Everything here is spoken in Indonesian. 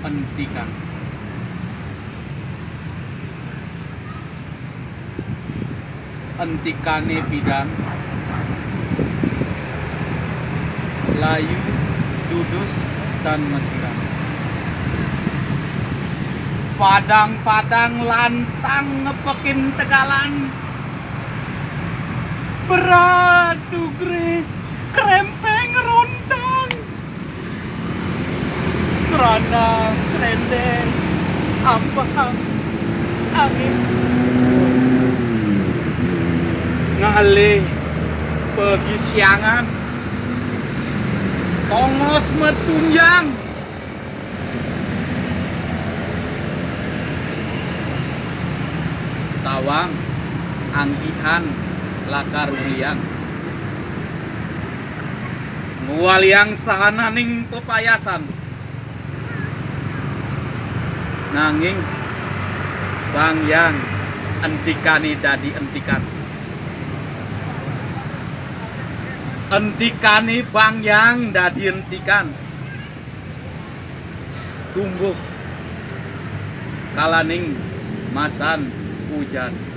Hentikan. Hentikane bidan layu dudus dan mesiran. Padang-padang lantang ngepekin tegalan. Beradu gris krempeng rondang. Seranang serendeng ambang angin. Ngalih pergi siangan. Tongos metunjang. Tawang anggihan lakar uliang. Ngualiang sahananing pepayasan. Nanging bangyang entikane dadi entikan. Entikane bangyang dadi entikan. Tumbuh kalaning masan hujan.